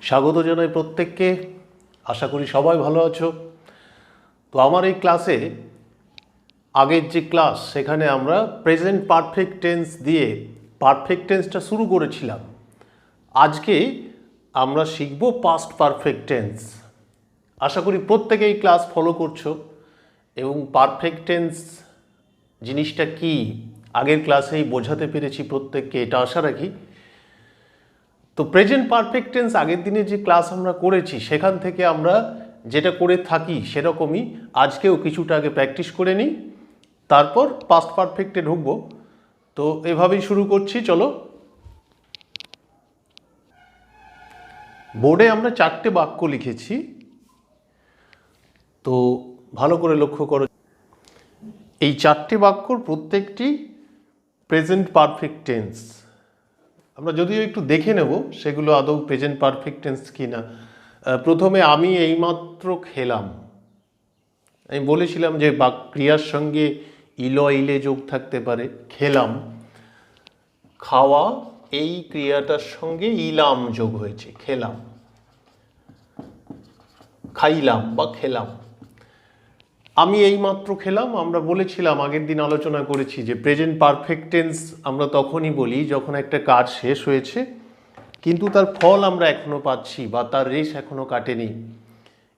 স্বাগত জানাই প্রত্যেককে। আশা করি সবাই ভালো আছো। তো আমার এই ক্লাসে আগের যে ক্লাস সেখানে আমরা প্রেজেন্ট পারফেক্ট টেন্স দিয়ে পারফেক্ট টেন্সটা শুরু করেছিলাম। আজকে আমরা শিখব পাস্ট পারফেক্ট টেন্স। আশা করি প্রত্যেকে এই ক্লাস ফলো করছো এবং পারফেক্ট টেন্স জিনিসটা কি আগের ক্লাসেই বোঝাতে পেরেছি প্রত্যেককে, এটা আশা রাখি। তো প্রেজেন্ট পারফেক্ট টেন্স আগের দিনে যে ক্লাস আমরা করেছি সেখান থেকে আমরা যেটা করে থাকি সেরকমই আজকেও কিছুটা আগে প্র্যাকটিস করে নিই, তারপর পাস্ট পারফেক্টে ঢুকবো। তো এভাবেই শুরু করছি, চলো। বোর্ডে আমরা 4টে বাক্য লিখেছি, তো ভালো করে লক্ষ্য করো। এই 4টে বাক্যর প্রত্যেকটি প্রেজেন্ট পারফেক্ট টেন্স। আমরা যদিও একটু দেখে নেব সেগুলো আদৌ প্রেজেন্ট পারফেক্ট টেন্স কি না। প্রথমে আমি এইমাত্র খেলাম। আমি বলেছিলাম যে ক্রিয়ার সঙ্গে ইলে যোগ থাকতে পারে। খেলাম, খাওয়া, এই ক্রিয়াটার সঙ্গে ইলাম যোগ হয়েছে, খেলাম, খাইলাম বা খেলাম। আমি এইমাত্র খেলাম, আমরা বলেছিলাম আগের দিন আলোচনা করেছি যে প্রেজেন্ট পারফেক্ট টেন্স আমরা তখনই বলি যখন একটা কাজ শেষ হয়েছে কিন্তু তার ফল আমরা এখনো পাচ্ছি বা তার রেশ এখনো কাটেনি,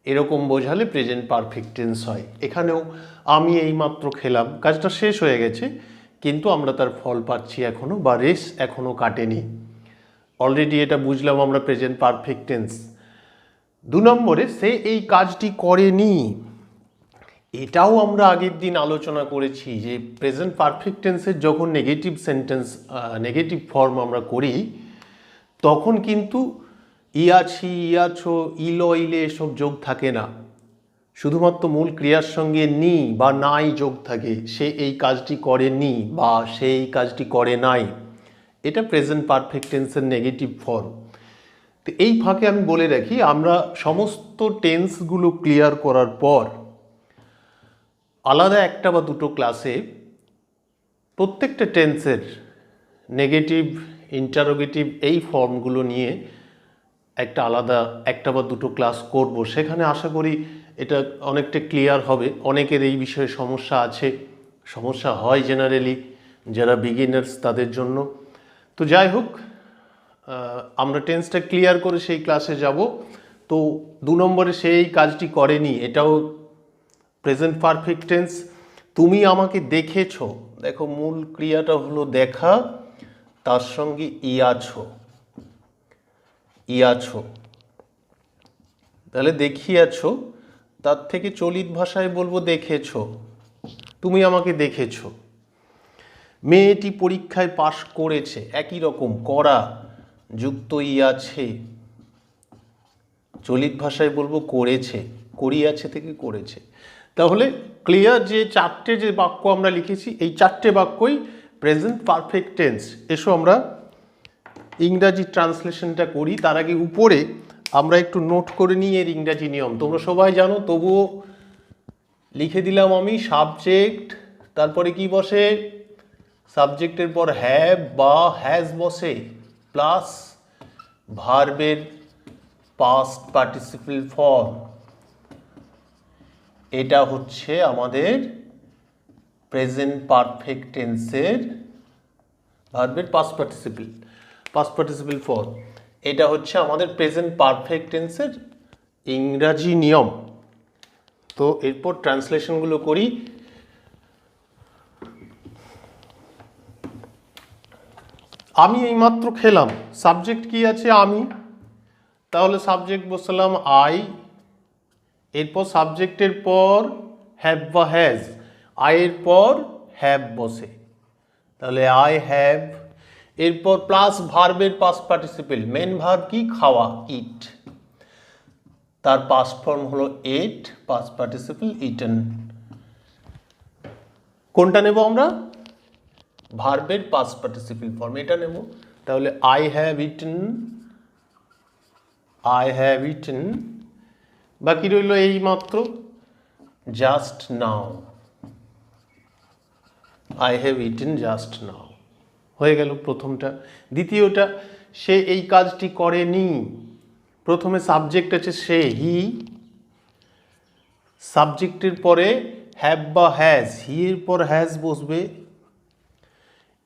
এরকম বোঝালে প্রেজেন্ট পারফেক্ট টেন্স হয়। এখানেও আমি এইমাত্র খেলাম, কাজটা শেষ হয়ে গেছে কিন্তু আমরা তার ফল পাচ্ছি এখনো বা রেশ এখনো কাটেনি, অলরেডি এটা বুঝলাম আমরা প্রেজেন্ট পারফেক্ট টেন্স। 2 নম্বরে সে এই কাজটি করেনি। এটাও আমরা আগের দিন আলোচনা করেছি যে প্রেজেন্ট পারফেক্ট টেন্সের যখন নেগেটিভ সেন্টেন্স নেগেটিভ ফর্ম আমরা করি তখন কিন্তু ইয়াছি, ইয়াছো, ইলে এসব যোগ থাকে না, শুধুমাত্র মূল ক্রিয়ার সঙ্গে নি বা নাই যোগ থাকে। সে এই কাজটি করেনি বা সে এই কাজটি করে নাই, এটা প্রেজেন্ট পারফেক্ট টেন্সের নেগেটিভ ফর্ম। তো এই ফাঁকে আমি বলে রাখি, আমরা সমস্ত টেন্সগুলো ক্লিয়ার করার পর আলাদা একটা বা দুটো ক্লাসে প্রত্যেকটা টেন্সের নেগেটিভ, ইন্টারোগেটিভ এই ফর্মগুলো নিয়ে একটা বা দুটো ক্লাস করব। সেখানে আশা করি এটা অনেকটা ক্লিয়ার হবে। অনেকের এই বিষয়ে সমস্যা আছে, সমস্যা হয় জেনারেলি যারা বিগিনার্স তাদের জন্য। তো যাই হোক, আমরা টেন্সটা ক্লিয়ার করে সেই ক্লাসে যাব। তো 2 নম্বরে সেই কাজটি করেনি, এটাও প্রেজেন্ট পারফেক্ট টেন্স। তুমি আমাকে দেখেছো, দেখো মূল ক্রিয়াটা হলো দেখা, তার সঙ্গে ইয়াছো, ইয়াছো, তাহলে দেখিয়াছো, তার থেকে চলিত ভাষায় বলবো দেখেছো, তুমি আমাকে দেখেছো। মেয়েটি পরীক্ষায় পাশ করেছে, একই রকম করা যুক্ত ইয়াছে, চলিত ভাষায় বলবো করেছে, করিয়াছে থেকে করেছে। তাহলে ক্লিয়ার যে 4টে যে বাক্য আমরা লিখেছি এই 4টে বাক্যই প্রেজেন্ট পারফেক্ট টেন্স। এসো আমরা ইংরাজি ট্রান্সলেশনটা করি। তার আগে উপরে আমরা একটু নোট করে নিই এর ইংরাজি নিয়ম। তোমরা সবাই জানো, তবুও লিখে দিলাম আমি। সাবজেক্ট, তারপরে কি বসে? সাবজেক্টের পর হ্যাভ বা হ্যাজ বসে, প্লাস ভার্বের পাস্ট পার্টিসিপল ফর্ম। এটা হচ্ছে আমাদের প্রেজেন্ট পারফেক্ট টেন্সের ভার্বের পাস্ট পার্টিসিপল ফর্ম। এটা হচ্ছে আমাদের প্রেজেন্ট পারফেক্ট টেন্সের ইংরাজি নিয়ম। তো এরপর ট্রান্সলেশনগুলো করি। আমি এইমাত্র খেলাম, সাবজেক্ট কি আছে? আমি, তাহলে সাবজেক্ট বসালাম আই। এরপর সাবজেক্টের পর হ্যাভ বা হ্যাজ, আয়ের পর হ্যাভ বসে, তাহলে আই হ্যাভ। এরপর প্লাস ভার্বের পাস্ট পার্টিসিপল, মেন ভার্ব কি? খাওয়া, ইট, তার পাস্ট ফর্ম হলো এট, পাস্ট পার্টিসিপল ইটেন। কোনটা নেব আমরা? ভার্বের পাস্ট পার্টিসিপল ফর্ম এটা নেব। তাহলে I have eaten, I have eaten. বাকি রইল এই মাত্র just now, I have eaten just now. হয়ে গেল প্রথমটা। দ্বিতীয়টা, সে এই কাজটি করেনি, প্রথমে সাবজেক্ট আছে সে, হি। সাবজেক্টের পরে হ্যাভ বা হ্যাজ, হি এর পর হ্যাজ বসবে।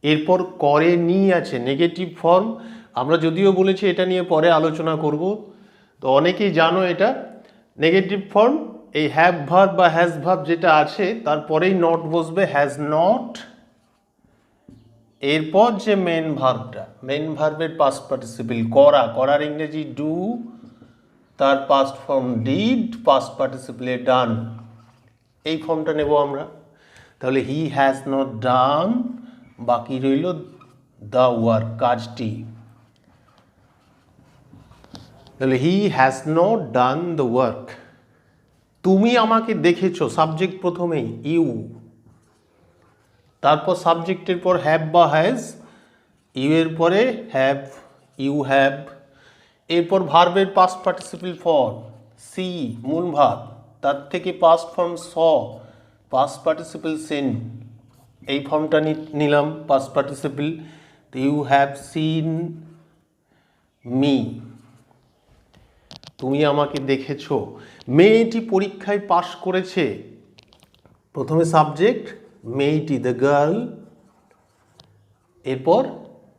এরপর করে নি আছে, নেগেটিভ ফর্ম। আমরা যদিও বলেছি এটা নিয়ে পরে আলোচনা করব, তো অনেকেই জানো এটা নেগেটিভ ফর্ম। এই হ্যাভ ভার্ব বা হ্যাজ ভার্ব যেটা আছে তারপরেই নট বসবে, হ্যাজ নট। এরপর যে মেন ভার্বটা, মেন ভার্বের পাস্ট পার্টিসিপল করা, করার ইংরেজি ডু, তার পাস্ট ফর্ম ডিড, পাস্ট পার্টিসিপলে ডান, এই ফর্মটা নেব আমরা। তাহলে হি হ্যাজ নট ডান, বাকি রইল দ্য ওয়ার্ক, কাজটি। তাহলে he has not done the work. তুমি আমাকে দেখেছো, সাবজেক্ট প্রথমেই ইউ, তারপর সাবজেক্টের পর হ্যাভ বা হ্যাজ, ইউ এর পরে হ্যাভ, ইউ হ্যাভ। এরপর ভার্বের পাস্ট পার্টিসিপল ফর্ম সি, মূল ভার্ব, তার থেকে past form saw, past participle seen, এই ফর্মটা নিলাম past participle. You have seen me, তুমি আমাকে দেখেছো। মেয়েটি পরীক্ষায় পাশ করেছে, প্রথমে সাবজেক্ট মেয়েটি, দ্য গার্ল। এরপর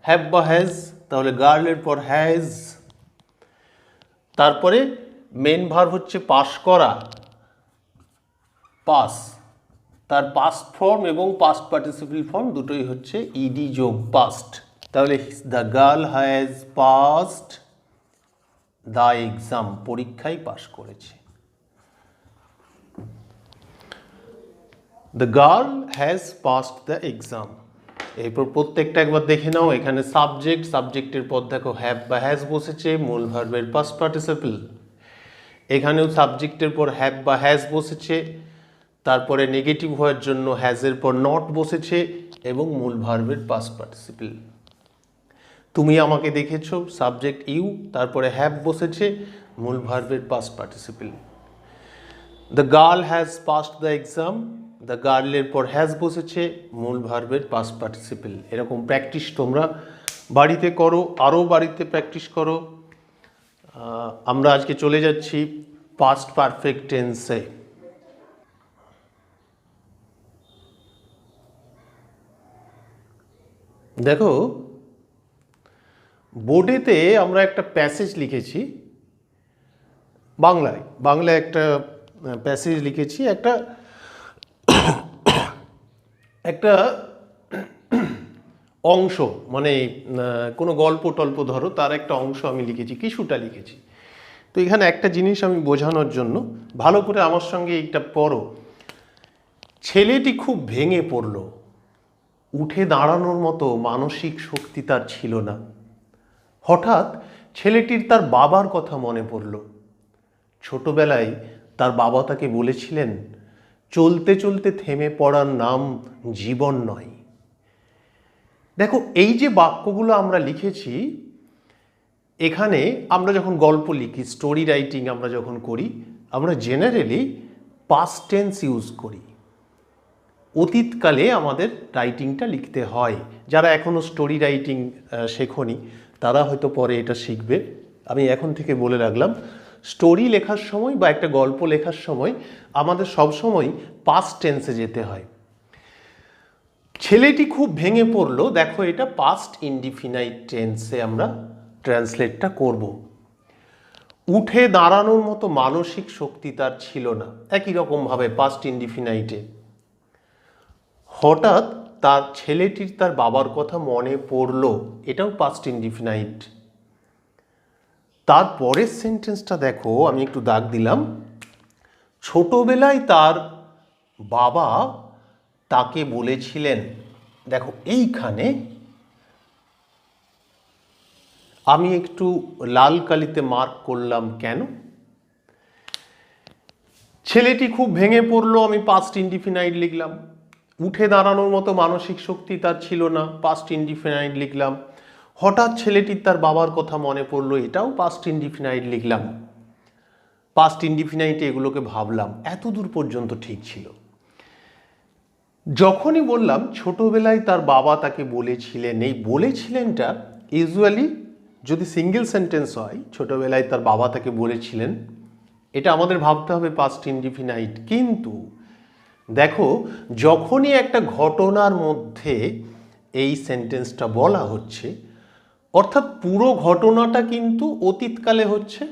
হ্যাভ বা হ্যাজ, তাহলে গার্লের পর হ্যাজ। তারপরে মেন ভার্ব হচ্ছে পাস করা, পাস, তার পাস্ট ফর্ম এবং পাস্ট পার্টিসিপল ফর্ম দুটোই হচ্ছে ইডি যোগ পাস্ট। তাহলে the girl has passed the exam, পরীক্ষায় পাশ করেছে। The girl has passed the exam. এরপর প্রত্যেকটা একবার দেখে নাও। এখানে সাবজেক্ট, সাবজেক্টের পর দেখো হ্যাভ বা হ্যাজ বসেছে, মূল ভার্বের পাস্ট পার্টিসিপল। এখানেও সাবজেক্টের পর হ্যাভ বা হ্যাজ বসেছে, তারপরে নেগেটিভ হওয়ার জন্য হ্যাজের পর নট বসেছে এবং মূল ভার্বের পাস্ট পার্টিসিপল। তুমি আমাকে দেখেছো, সাবজেক্ট ইউ, তারপরে হ্যাভ বসেছে, মূল ভার্বের past participle. The girl has passed the exam, the গার্লের পর হ্যাজ বসেছে, মূল ভার্বের পাস্ট পার্টিসিপল। এরকম প্র্যাকটিস তোমরা বাড়িতে করো, আরও বাড়িতে প্র্যাকটিস করো। আমরা আজকে চলে যাচ্ছি পাস্ট পারফেক্ট টেন্সে। দেখো বোর্ডেতে আমরা একটা প্যাসেজ লিখেছি, বাংলায় একটা প্যাসেজ লিখেছি, একটা অংশ, মানে কোনো গল্প টল্প ধরো, তার একটা অংশ আমি লিখেছি, কিছুটা লিখেছি। তো এখানে একটা জিনিস আমি বোঝানোর জন্য, ভালো করে আমার সঙ্গে এইটা পড়ো। ছেলেটি খুব ভেঙে পড়ল, উঠে দাঁড়ানোর মতো মানসিক শক্তি তার ছিল না। হঠাৎ ছেলেটির তার বাবার কথা মনে পড়ল। ছোটবেলায় তার বাবা তাকে বলেছিলেন, চলতে চলতে থেমে পড়ার নাম জীবন নয়। দেখো এই যে বাক্যগুলো আমরা লিখেছি, এখানে আমরা যখন গল্প লিখি, স্টোরি রাইটিং আমরা যখন করি, আমরা জেনারেলি পাস্ট টেন্স ইউজ করি। অতীতকালে আমাদের রাইটিংটা লিখতে হয়। যারা এখনও স্টোরি রাইটিং শেখোনি তারা হয়তো পরে এটা শিখবে। আমি এখন থেকে বলে রাখলাম, স্টোরি লেখার সময় বা একটা গল্প লেখার সময় আমাদের সবসময় পাস্ট টেন্সে যেতে হয়। ছেলেটি খুব ভেঙে পড়লো, দেখো এটা পাস্ট ইনডিফিনাইট টেন্সে আমরা ট্রান্সলেটটা করব। উঠে দাঁড়ানোর মতো মানসিক শক্তি তার ছিল না, একই রকমভাবে পাস্ট ইনডিফিনাইটে। হঠাৎ তার ছেলেটির তার বাবার কথা মনে পড়লো, এটাও পাস্ট ইনডিফিনাইট। তার পরের সেন্টেন্সটা দেখো, আমি একটু দাগ দিলাম, ছোটবেলায় তার বাবা তাকে বলেছিলেন। দেখো এইখানে আমি একটু লাল কালিতে মার্ক করলাম, কেন? ছেলেটি খুব ভেঙে পড়লো, আমি পাস্ট ইনডিফিনাইট লিখলাম। উঠে দাঁড়ানোর মতো মানসিক শক্তি তার ছিল না, পাস্ট ইনডিফিনাইট লিখলাম। হঠাৎ ছেলেটির তার বাবার কথা মনে পড়লো, এটাও পাস্ট ইনডিফিনাইট লিখলাম। পাস্ট ইনডিফিনাইটে এগুলোকে ভাবলাম, এত দূর পর্যন্ত ঠিক ছিল। যখনই বললাম ছোটবেলায় তার বাবা তাকে বলেছিলেন, এই বলেছিলেনটা ইউজুয়ালি যদি সিঙ্গেল সেন্টেন্স হয়, ছোটবেলায় তার বাবা তাকে বলেছিলেন, এটা আমাদের ভাবতে হবে পাস্ট ইনডিফিনাইট। কিন্তু দেখো, যখনই একটা ঘটনার মধ্যে এই সেন্টেন্সটা বলা হচ্ছে, অর্থাৎ পুরো ঘটনাটা কিন্তু অতীতকালে হচ্ছে।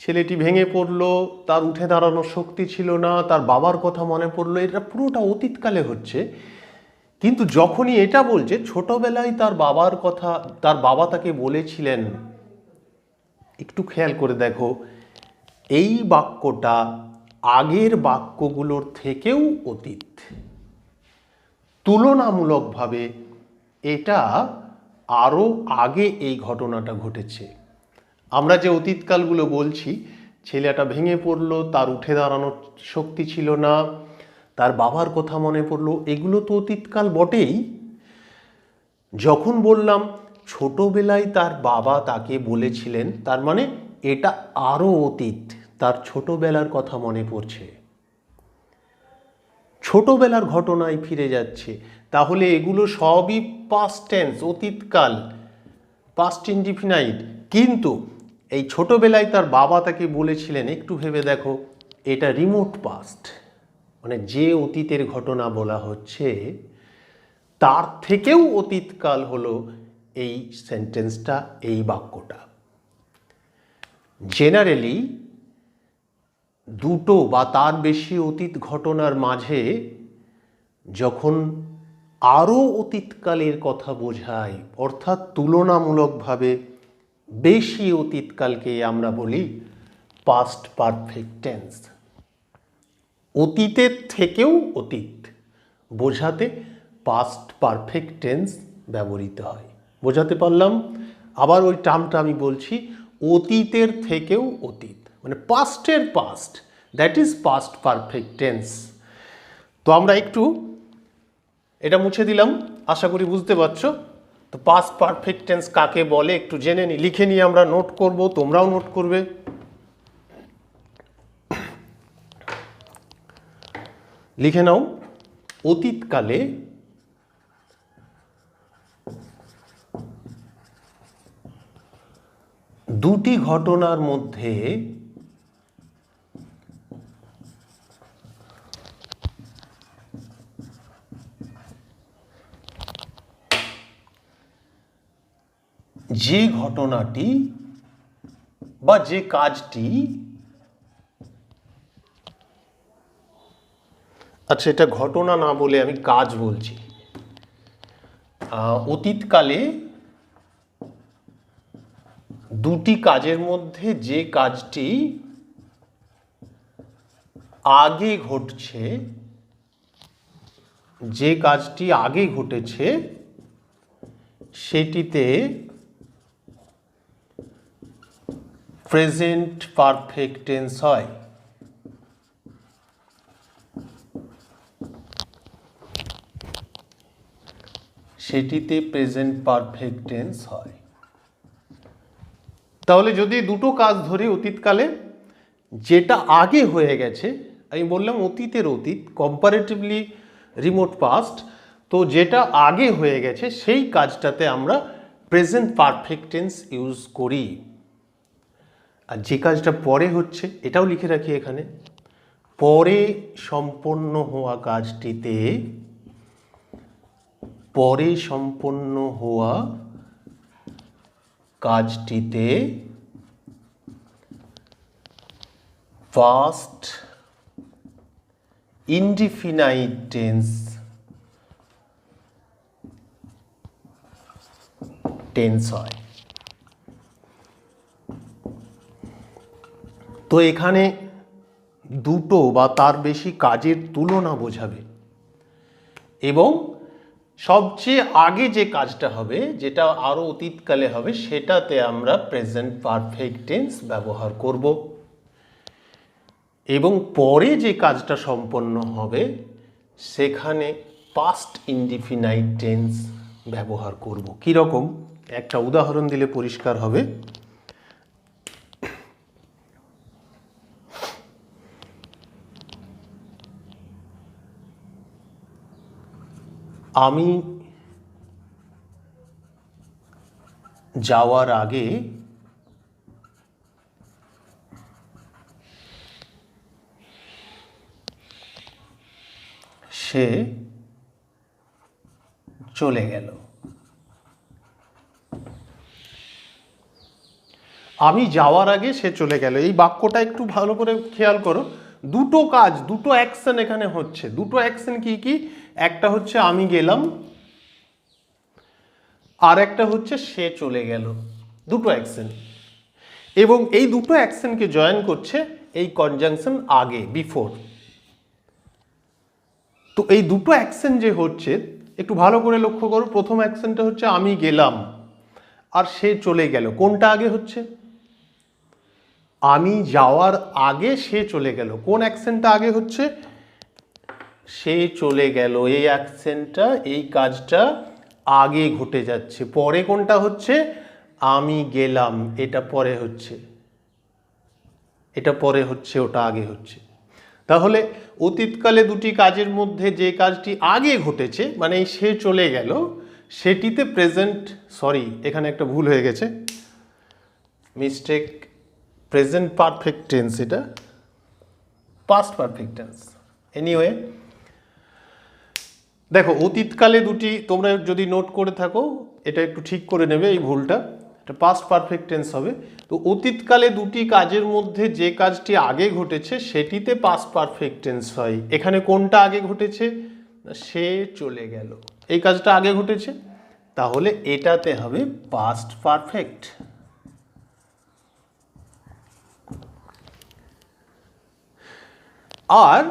ছেলেটি ভেঙে পড়লো, তার উঠে দাঁড়ানোর শক্তি ছিল না, তার বাবার কথা মনে পড়লো, এটা পুরোটা অতীতকালে হচ্ছে। কিন্তু যখনই এটা বলছে ছোটবেলায় তার বাবার কথা, তার বাবা তাকে বলেছিলেন, একটু খেয়াল করে দেখো, এই বাক্যটা আগের বাক্যগুলোর থেকেও অতীত। তুলনামূলকভাবে এটা আরও আগে এই ঘটনাটা ঘটেছে। আমরা যে অতীতকালগুলো বলছি, ছেলেটা ভেঙে পড়লো, তার উঠে দাঁড়ানোর শক্তি ছিল না, তার বাবার কথা মনে পড়লো, এগুলো তো অতীতকাল বটেই। যখন বললাম ছোটবেলায় তার বাবা তাকে বলেছিলেন, তার মানে এটা আরও অতীত, তার ছোটবেলার কথা মনে পড়ছে, ছোটবেলার ঘটনায় ফিরে যাচ্ছে। তাহলে এগুলো সবই পাস্ট টেন্স, অতীতকাল, পাস্ট ইনডিফিনাইট। কিন্তু এই ছোটবেলায় তার বাবা তাকে বলেছিলেন, একটু ভেবে দেখো, এটা রিমোট পাস্ট, মানে যে অতীতের ঘটনা বলা হচ্ছে তার থেকেও অতীতকাল হলো এই সেন্টেন্সটা, এই বাক্যটা। জেনারেলি দুটো বা তার বেশি অতীত ঘটনার মাঝে যখন আরও অতীতকালের কথা বোঝায়, অর্থাৎ তুলনামূলকভাবে বেশি অতীতকালকে আমরা বলি পাস্ট পারফেক্ট টেন্স। অতীতের থেকেও অতীত বোঝাতে পাস্ট পারফেক্ট টেন্স ব্যবহৃত হয়। বোঝাতে পারলাম? আবার ওই টার্মটা আমি বলছি, অতীতের থেকেও অতীত, মানে পাস্টের past, that is past perfect tense. তো আমরা একটু এটা মুছে দিলাম, আশা করি বুঝতে পারছো। তো পাস্ট পারফেক্ট টেন্স কাকে বলে একটু জেনে নিই, লিখে নিয়ে আমরা নোট করব, তোমরাও নোট করবে। লিখে নাও, অতীতকালে দুটি ঘটনার মধ্যে যে ঘটনাটি বা যে কাজটি, আচ্ছা এটা ঘটনা না বলে আমি কাজ বলছি, অতীতকালে দুটি কাজের মধ্যে যে কাজটি আগে ঘটছে, যে কাজটি আগে ঘটেছে সেটিতে প্রেজেন্ট পারফেক্ট টেন্স হয়। সেটিতে প্রেজেন্ট পারফেক্ট টেন্স হয়। তাহলে যদি দুটো কাজ ধরি অতীতকালে, যেটা আগে হয়ে গেছে, আমি বললাম অতীতের অতীত, কম্পারেটিভলি রিমোট পাস্ট, তো যেটা আগে হয়ে গেছে সেই কাজটাতে আমরা প্রেজেন্ট পারফেক্ট টেন্স ইউজ করি। আর যে কাজটা পরে হচ্ছে, এটাও লিখে রাখি এখানে, পরে সম্পন্ন হওয়া কাজটিতে, পরে সম্পন্ন হওয়া কাজটিতে পাস্ট ইনডিফিনাইট টেন্স হয়। তো এখানে দুটো বা তার বেশি কাজের তুলনা বোঝাবে, এবং সবচেয়ে আগে যে কাজটা হবে, যেটা আরও অতীতকালে হবে, সেটাতে আমরা প্রেজেন্ট পারফেক্ট টেন্স ব্যবহার করব, এবং পরে যে কাজটা সম্পন্ন হবে সেখানে পাস্ট ইনডিফিনাইট টেন্স ব্যবহার করব। কীরকম, একটা উদাহরণ দিলে পরিষ্কার হবে। আমি যাওয়ার আগে সে চলে গেল। আমি যাওয়ার আগে সে চলে গেল, এই বাক্যটা একটু ভালো করে খেয়াল করো। দুটো কাজ, দুটো অ্যাকশন এখানে হচ্ছে। দুটো অ্যাকশন কি কি? একটা হচ্ছে আমি গেলাম, আর একটা হচ্ছে সে চলে গেল। দুটো অ্যাকশন, এবং এই দুটো অ্যাকশনকে জয়েন করছে এই কনজাংশন আগে, বিফোর। তো এই দুটো অ্যাকশন যে হচ্ছে একটু ভালো করে লক্ষ্য করো। প্রথম অ্যাকশনটা হচ্ছে আমি গেলাম আর সে চলে গেল। কোনটা আগে হচ্ছে? আমি যাওয়ার আগে সে চলে গেল। কোন অ্যাকশনটা আগে হচ্ছে? সে চলে গেল। এই অ্যাকশনটা, এই কাজটা আগে ঘটে যাচ্ছে। পরে কোনটা হচ্ছে? আমি গেলাম, এটা পরে হচ্ছে। এটা পরে হচ্ছে, ওটা আগে হচ্ছে। তাহলে অতীতকালে দুটি কাজের মধ্যে যে কাজটি আগে ঘটেছে, মানে এই সে চলে গেল, সেটিতে প্রেজেন্ট, সরি এখানে একটা ভুল হয়ে গেছে, মিস্টেক, প্রেজেন্ট পারফেক্ট টেন্স, এটা পাস্ট পারফেক্ট টেন্স। এনিওয়ে, দেখো অতীতকালে দুটি, তোমরা যদি নোট করে থাকো এটা একটু ঠিক করে নেবে এই ভুলটা, এটা পাস্ট পারফেক্ট টেন্স হবে। তো অতীতকালে দুটি কাজের মধ্যে যে কাজটি আগে ঘটেছে সেটিতে পাস্ট পারফেক্ট টেন্স হয়। এখানে কোনটা আগে ঘটেছে? সে চলে গেল, এই কাজটা আগে ঘটেছে, তাহলে এটাতে হবে পাস্ট পারফেক্ট। আর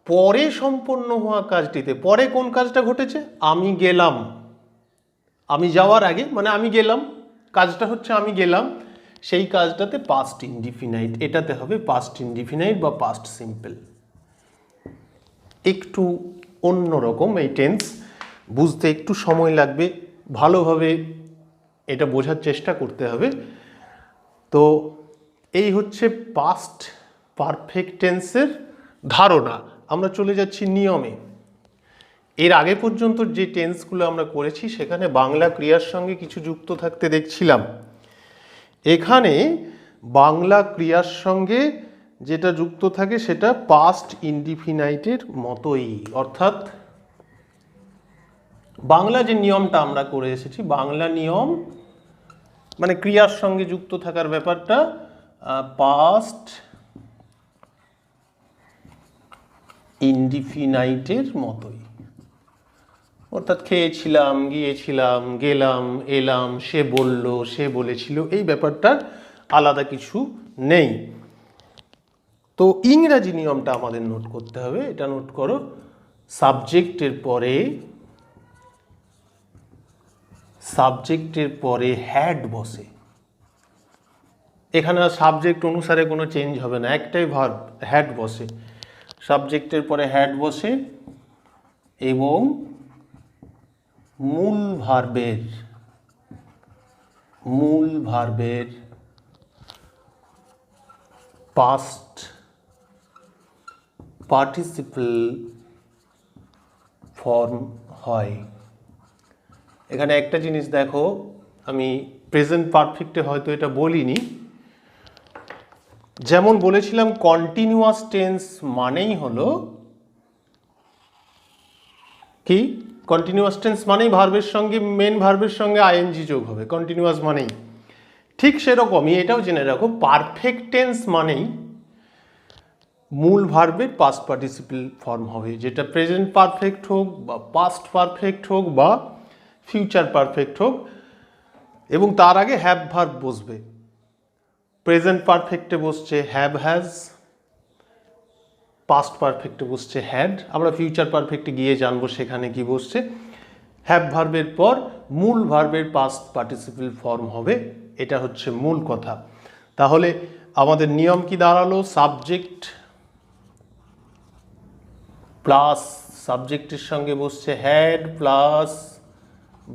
পরে সম্পন্ন হওয়া কাজটিতে, পরে কোন কাজটা ঘটেছে? আমি গেলাম। আমি যাওয়ার আগে মানে আমি গেলাম, কাজটা হচ্ছে আমি গেলাম, সেই কাজটাতে পাস্ট ইনডিফিনাইট, এটাতে হবে পাস্ট ইনডিফিনাইট বা পাস্ট সিম্পল। একটু অন্যরকম এই টেন্স, বুঝতে একটু সময় লাগবে, ভালোভাবে এটা বোঝার চেষ্টা করতে হবে। তো এই হচ্ছে পাস্ট পারফেক্ট টেন্সের ধারণা। আমরা চলে যাচ্ছি নিয়মে। এর আগে পর্যন্ত যে টেন্সগুলো আমরা করেছি সেখানে বাংলা ক্রিয়ার সঙ্গে কিছু যুক্ত থাকতে দেখছিলাম। এখানে বাংলা ক্রিয়ার সঙ্গে যেটা যুক্ত থাকে সেটা পাস্ট ইনডিফিনাইটের মতোই, অর্থাৎ বাংলা যে নিয়মটা আমরা করে এসেছি, বাংলা নিয়ম মানে ক্রিয়ার সঙ্গে যুক্ত থাকার ব্যাপারটা পাস্ট ইনডিফিনাইটের মতোই। অর্থাৎ খেয়েছিলাম, গিয়েছিলাম, গেলাম, এলাম, সে বলল, সে বলেছিল, এই ব্যাপারটার আলাদা কিছু নেই। তো ইংরাজি নিয়মটা আমাদের নোট করতে হবে। এটা নোট করো, সাবজেক্টের পরে হ্যাড বসে। এখানে সাবজেক্ট অনুসারে কোনো চেঞ্জ হবে না, একটাই ভার্ব, হ্যাড বসে। সাবজেক্টের পরে হ্যাড বসে এবং মূল ভার্বের পাস্ট পার্টিসিপল ফর্ম হয়। এখানে একটা জিনিস দেখো, আমি প্রেজেন্ট পারফেক্টে হয়তো এটা বলিনি, যেমন বলেছিলাম কন্টিনিউয়াস টেন্স মানেই হলো কি? কন্টিনিউয়াস টেন্স মানেই ভার্বের সঙ্গে, মেন ভার্বের সঙ্গে আইএনজি যোগ হবে, কন্টিনিউয়াস মানেই। ঠিক সেরকমই এটাও জেনে রাখো, পারফেক্ট টেন্স মানেই মূল ভার্বের পাস্ট পার্টিসিপল ফর্ম হবে, যেটা প্রেজেন্ট পারফেক্ট হোক বা পাস্ট পারফেক্ট হোক বা ফিউচার পারফেক্ট হোক, এবং তার আগে হ্যাভ ভার্ব বসবে। প্রেজেন্ট পারফেক্টে বসছে হ্যাভ হ্যাজ, পাস্ট পারফেক্টে বসছে হ্যাড, আমরা ফিউচার পারফেক্টে গিয়ে জানবো সেখানে কি বসছে। হ্যাভ ভার্বের পর মূল ভার্বের পাস্ট পার্টিসিপল ফর্ম হবে, এটা হচ্ছে মূল কথা। তাহলে আমাদের নিয়ম কি দাঁড়ালো? সাবজেক্ট প্লাস, সাবজেক্টের সঙ্গে বসছে হ্যাড প্লাস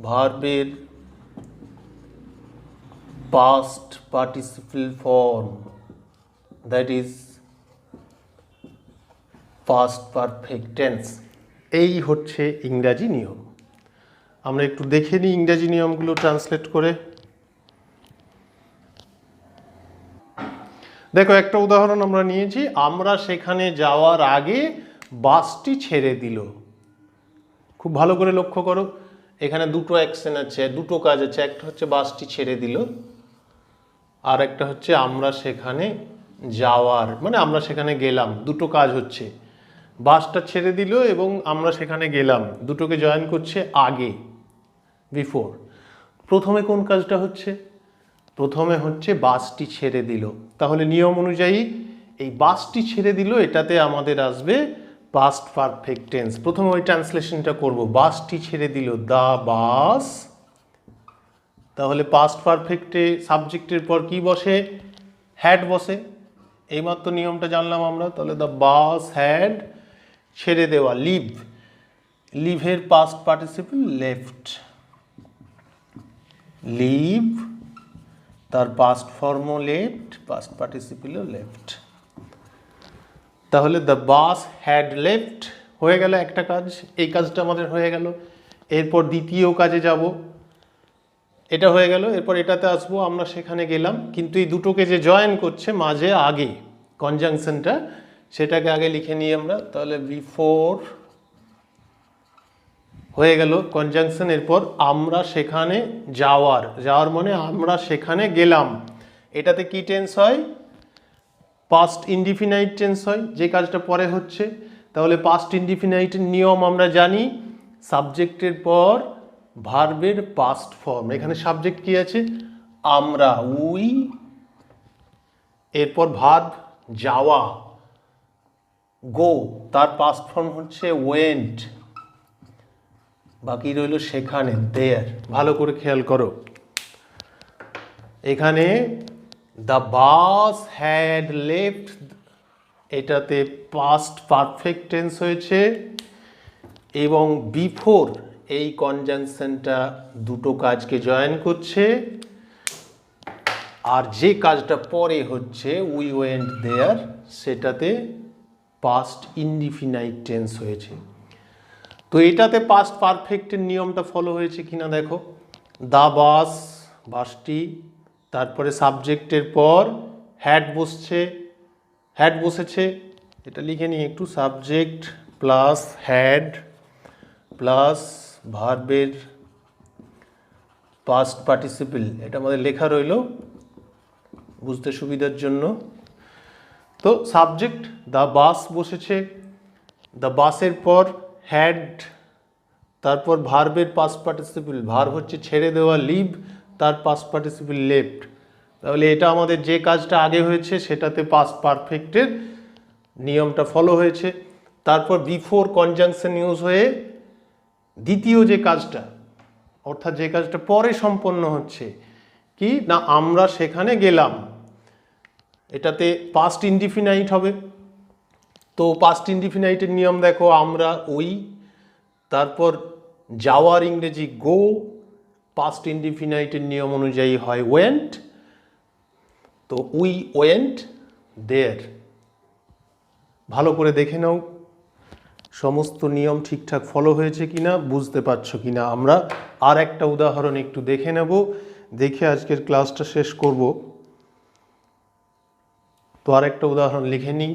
ভার্বের past participle form, that is past perfect tense. এই হচ্ছে ইংরাজি নিয়ম। আমরা একটু দেখে নিই ইংরাজি নিয়মগুলো ট্রান্সলেট করে। দেখো একটা উদাহরণ আমরা নিয়েছি, আমরা সেখানে যাওয়ার আগে বাসটি ছেড়ে দিল। খুব ভালো করে লক্ষ্য করো, এখানে দুটো অ্যাকশন আছে, দুটো কাজ আছে। একটা হচ্ছে বাসটি ছেড়ে দিল, আর একটা হচ্ছে আমরা সেখানে যাওয়ার, মানে আমরা সেখানে গেলাম। দুটো কাজ হচ্ছে, বাসটা ছেড়ে দিল এবং আমরা সেখানে গেলাম, দুটোকে জয়েন করছে আগে, বিফোর। প্রথমে কোন কাজটা হচ্ছে? প্রথমে হচ্ছে বাসটি ছেড়ে দিল। তাহলে নিয়ম অনুযায়ী এই বাসটি ছেড়ে দিল এটাতে আমাদের আসবে পাস্ট পারফেক্ট টেন্স। প্রথমে ওই ট্রান্সলেশনটা করব, বাসটি ছেড়ে দিল, দ্য বাস। তাহলে পাস্ট পারফেক্টে সাবজেক্টের পর কি বসে? হ্যাড বসে। এইমাত্র নিয়মটা জানলাম আমরা। তাহলে দ্য বাস হ্যাড, ছেড়ে দেওয়া, লিভ, লিভের পাস্ট পার্টিসিপল লেফট, লিভ তার পাস্ট ফর্মও লেফট, পাস্ট পার্টিসিপলও লেফট। তাহলে দ্য বাস হ্যাড লেফট হয়ে গেল একটা কাজ, এই কাজটা আমাদের হয়ে গেল। এরপর দ্বিতীয় কাজে যাব, এটা হয়ে গেল। এরপর এটাতে আসবো, আমরা সেখানে গেলাম। কিন্তু এই দুটোকে যে জয়েন করছে মাঝে আগে কনজাংশনটা, সেটাকে আগে লিখে নিই আমরা। তাহলে বিফোর হয়ে গেল কনজাংশন। এরপর আমরা সেখানে যাওয়ার, যাওয়ার মানে আমরা সেখানে গেলাম। এটাতে কি টেন্স হয়? পাস্ট ইনডিফিনাইট টেন্স হয়, যে কাজটা পরে হচ্ছে। তাহলে পাস্ট ইনডিফিনাইটের নিয়ম আমরা জানি, সাবজেক্টের পর ভার্বের পাস্ট ফর্ম। এখানে সাবজেক্ট কি আছে? আমরা, উই। এরপর ভার্ব যাওয়া, গো, তার পাস্ট ফর্ম হচ্ছে ওয়েন্ট। বাকি রইল সেখানে, দেয়ার। ভালো করে খেয়াল করো, এখানে দ্য বাস হ্যাড লেফট, এটাতে পাস্ট পারফেক্ট টেন্স হয়েছে এবং বিফোর এই কনজাংশনটা দুটো কাজকে জয়েন করছে। আর যে কাজটা পরে হচ্ছে উই ওয়েন্ট দেয়ার, সেটাতে পাস্ট ইনডিফিনাইট টেন্স হয়েছে। তো এটাতে পাস্ট পারফেক্টের নিয়মটা ফলো হয়েছে কিনা দেখো। দ্য বাস, বাসটি, তারপরে সাবজেক্টের পর হ্যাড বসছে, হ্যাড বসেছে। এটা লিখে নিই একটু, সাবজেক্ট প্লাস হ্যাড প্লাস ভার্বের পাস্ট পার্টিসিপল। এটা আমাদের লেখা রইল বুঝতে সুবিধার জন্য। তো সাবজেক্ট দ্য বাস বসেছে, দ্য বাসের পর হ্যাড, তারপর ভার্বের পাস্ট পার্টিসিপল, ভার্ব হচ্ছে ছেড়ে দেওয়া, লিভ, তার পাস্ট পার্টিসিপল লেফট। তাহলে এটা আমাদের যে কাজটা আগে হয়েছে সেটাতে পাস্ট পারফেক্টের নিয়মটা ফলো হয়েছে। তারপর বিফোর কনজাংশন ইউজ হয়ে দ্বিতীয় যে কাজটা, অর্থাৎ যে কাজটা পরে সম্পন্ন হচ্ছে, কি না, আমরা সেখানে গেলাম, এটাতে পাস্ট ইনডিফিনাইট হবে। তো পাস্ট ইনডিফিনাইটের নিয়ম দেখো, আমরা, উই, তারপর যাওয়ার ইংরেজি গো, পাস্ট ইনডিফিনাইটের নিয়ম অনুযায়ী হয় ওয়েন্ট। তো উই ওয়েন্ট দেয়ার। ভালো করে দেখে নাও সমস্ত নিয়ম ঠিকঠাক ফলো হয়েছে কিনা, বুঝতে পারছো কিনা। আমরা আর একটা উদাহরণ একটু দেখে নেব, দেখে আজকের ক্লাসটা শেষ করব। তো আর একটা উদাহরণ লিখে নিই।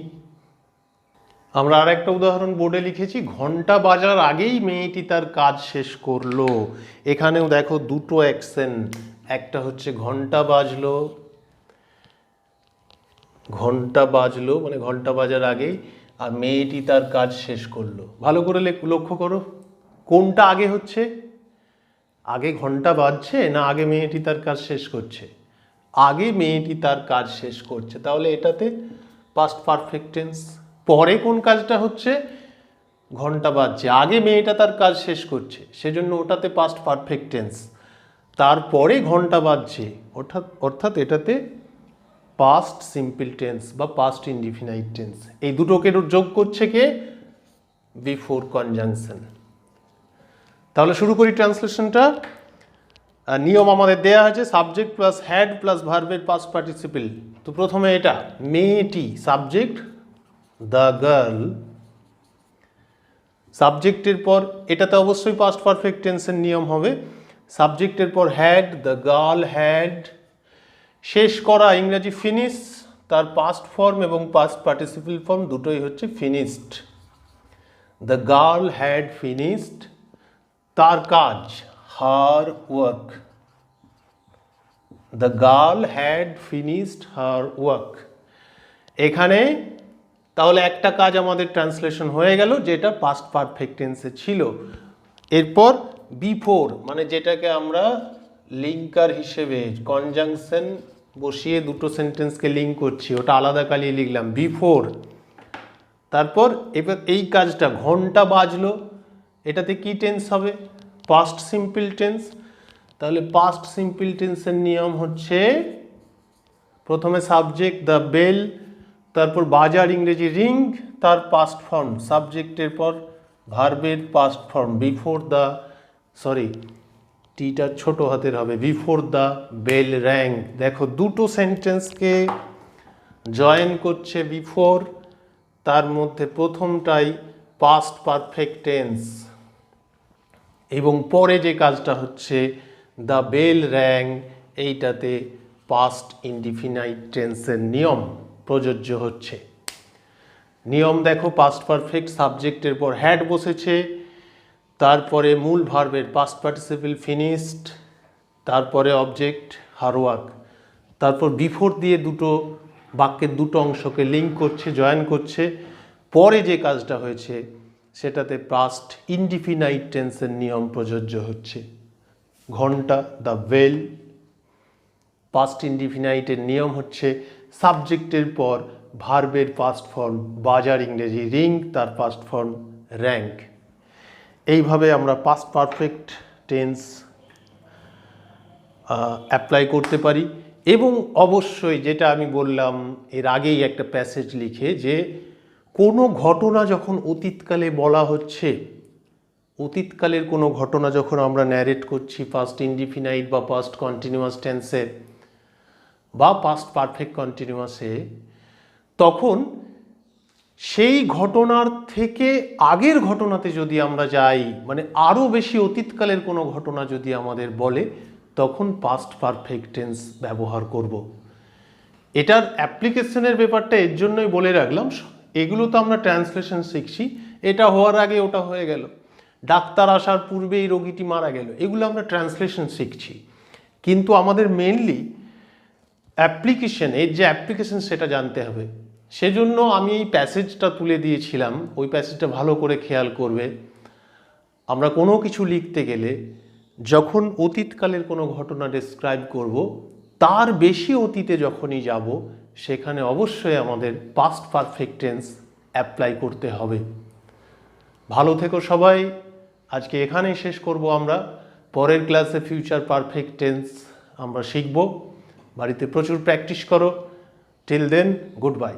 আমরা আর একটা উদাহরণ বোর্ডে লিখেছি, ঘন্টা বাজার আগেই মেয়েটি তার কাজ শেষ করলো। এখানেও দেখো দুটো অ্যাকশন, একটা হচ্ছে ঘন্টা বাজলো, ঘন্টা বাজলো মানে ঘন্টা বাজার আগেই, আর মেয়েটি তার কাজ শেষ করলো। ভালো করে লক্ষ্য করো, কোনটা আগে হচ্ছে? আগে ঘন্টা বাজছে না আগে মেয়েটি তার কাজ শেষ করছে? আগে মেয়েটি তার কাজ শেষ করছে, তাহলে এটাতে পাস্ট পারফেক্ট টেন্স। পরে কোন কাজটা হচ্ছে? ঘন্টা বাজছে, আগে মেয়েটা তার কাজ শেষ করছে, সেজন্য ওটাতে পাস্ট পারফেক্ট টেন্স। তারপরে ঘন্টা বাজছে, অর্থাৎ এটাতে পাস্ট সিম্পল টেন্স বা পাস্ট ইনডিফিনাইট টেন্স। এই দুটোকে যোগ করছে কে? Before conjunction. তাহলে শুরু করি ট্রান্সলেশনটা। নিয়ম আমাদের দেয়া আছে, সাবজেক্ট প্লাস হ্যাড প্লাস ভার্বের পাস্ট পার্টিসিপল। তো প্রথমে এটা, মেয়েটি, সাবজেক্ট দ্য গার্ল, সাবজেক্টের পর এটাতে অবশ্যই পাস্ট পারফেক্ট টেন্সের নিয়ম হবে, সাবজেক্টের পর হ্যাড, দ্য গার্ল হ্যাড। শেষ করা ইংরেজি ফিনিশ, তার পাস্ট ফর্ম এবং পাস্ট পার্টিসিপল ফর্ম দুটোই হচ্ছে finished. The girl had finished তার কাজ, her work. The girl had finished her work. এখানে তাহলে একটা কাজ আমাদের ট্রান্সলেশন হয়ে গেল, যেটা পাস্ট পারফেক্ট টেন্সে ছিল। এরপর বিফোর, মানে যেটাকে আমরা লিঙ্কার হিসেবে কনজাংশন বসিয়ে দুটো সেন্টেন্সকে লিঙ্ক করছি, ওটা আলাদা কালিয়ে লিখলাম বিফোর। তারপর এবার এই কাজটা, ঘন্টা বাজলো, এটাতে কি টেন্স হবে? Past simple tense. তাহলে পাস্ট সিম্পল টেন্সের নিয়ম হচ্ছে প্রথমে সাবজেক্ট দ্য বেল, তারপর বাজার ইংরেজি রিং, তার পাস্ট ফর্ম সাবজেক্টের পর ভার্বের past form before the, sorry টিটা ছোট হাতের হবে, বিফোর দ্য বেল র্যাং। দেখো দুটো সেন্টেন্সকে জয়েন করছে বিফোর, তার মধ্যে প্রথমটাই পাস্ট পারফেক্ট টেন্স এবং পরে যে কাজটা হচ্ছে দ্য বেল র্যাং, এইটাতে পাস্ট ইনডিফিনাইট টেন্সের নিয়ম প্রযোজ্য হচ্ছে। নিয়ম দেখো, পাস্ট পারফেক্ট সাবজেক্টের পর হ্যাড বসেছে, তারপরে মূল ভার্বের পাস্ট পার্টিসিপল ফিনিশড, তারপরে অবজেক্ট হার ওয়ার্ক, তারপর বিফোর দিয়ে দুটো বাক্যের দুটো অংশকে লিঙ্ক করছে, জয়েন করছে। পরে যে কাজটা হয়েছে সেটাতে পাস্ট ইনডিফিনাইট টেন্সের নিয়ম প্রযোজ্য হচ্ছে। ঘন্টা দ্য বেল, পাস্ট ইনডিফিনাইটের নিয়ম হচ্ছে সাবজেক্টের পর ভার্বের পাস্ট ফর্ম বাজার ইংরেজি রিং, তার পাস্ট ফর্ম র্যাঙ্ক। এইভাবে আমরা পাস্ট পারফেক্ট টেন্স অ্যাপ্লাই করতে পারি। এবং অবশ্যই যেটা আমি বললাম এর আগেই একটা প্যাসেজ লিখে, যে কোনো ঘটনা যখন অতীতকালে বলা হচ্ছে, অতীতকালের কোনো ঘটনা যখন আমরা ন্যারেট করছি পাস্ট ইনডিফিনাইট বা পাস্ট কন্টিনিউয়াস টেন্সে বা পাস্ট পারফেক্ট কন্টিনিউয়াসে, তখন সেই ঘটনার থেকে আগের ঘটনাতে যদি আমরা যাই, মানে আরও বেশি অতীতকালের কোনো ঘটনা যদি আমাদের বলে, তখন পাস্ট পারফেক্ট টেন্স ব্যবহার করব। এটার অ্যাপ্লিকেশনের ব্যাপারটা এর জন্যই বলে রাখলাম, এগুলো তো আমরা ট্রান্সলেশন শিখছি, এটা হওয়ার আগে ওটা হয়ে গেল, ডাক্তার আসার পূর্বেই রোগীটি মারা গেল, এগুলো আমরা ট্রান্সলেশন শিখছি। কিন্তু আমাদের মেনলি অ্যাপ্লিকেশন, এর যে অ্যাপ্লিকেশন সেটা জানতে হবে। সেজন্য আমি এই প্যাসেজটা তুলে দিয়েছিলাম, ওই প্যাসেজটা ভালো করে খেয়াল করবে। আমরা কোনো কিছু লিখতে গেলে যখন অতীতকালের কোনো ঘটনা ডেসক্রাইব করব, তার বেশি অতীতে যখনই যাব, সেখানে অবশ্যই আমাদের পাস্ট পারফেক্ট টেন্স অ্যাপ্লাই করতে হবে। ভালো থেকো সবাই, আজকে এখানেই শেষ করব আমরা। পরের ক্লাসে ফিউচার পারফেক্ট টেন্স আমরা শিখব। বাড়িতে প্রচুর প্র্যাকটিস করো। Till then, good bye.